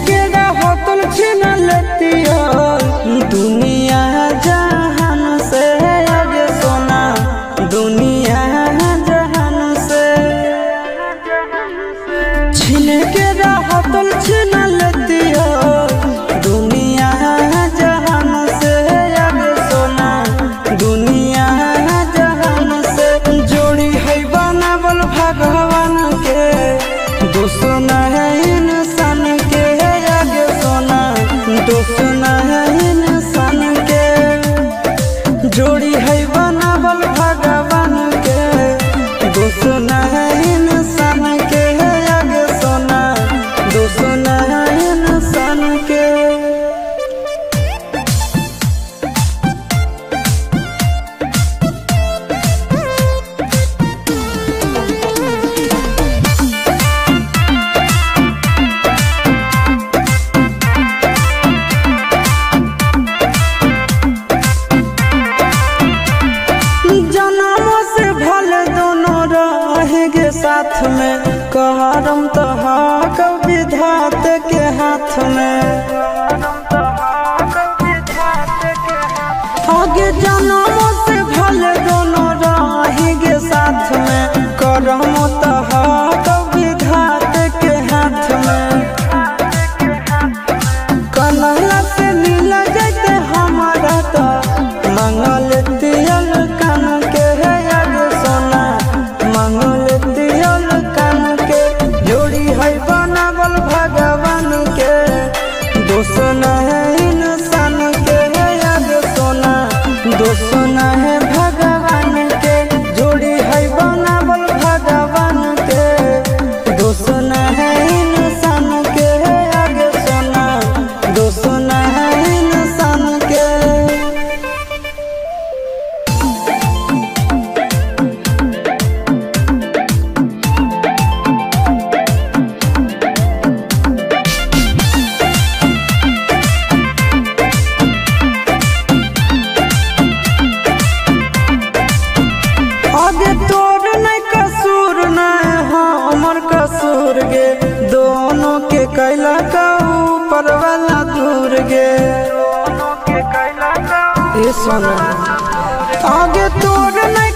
के होतल छीन लेतिया दुनिया जहान से आगे सोना दुनिया जहान से छीन के होतल छीन लेतिया दुनिया जहान से आगे सोना दुनिया जहान से जोड़ी है बनावल भगवान के दोस्त है इंसान के आगे सोना दोस्त है इंसान के जोड़ी है बनावल भगवान के दोस्त है इंसान के आगे सोना दोस्त है इंसान के। साथ में कहरम तो विधात के हाथ में आगे जन्मों से भले दोनों रहेंगे साथ में करम तो विधात के हाथ में कन्हैया से मिल जाते हमारा तो मंगल तियल कान के है आगे सोना मंगल बनावल भगवान के दोस्त है इंसान के आगे सोना दोस्त है भगवान के जोड़ी है बनावल भगवान के दोस्त है इंसान के आगे सोना दोस्त है इंसान के। आगे तोर नहीं कसूर नहीं हमर कसूर गे दोनों के कैला का ऊपर वाला दूर गे ये सोना आगे तोर नहीं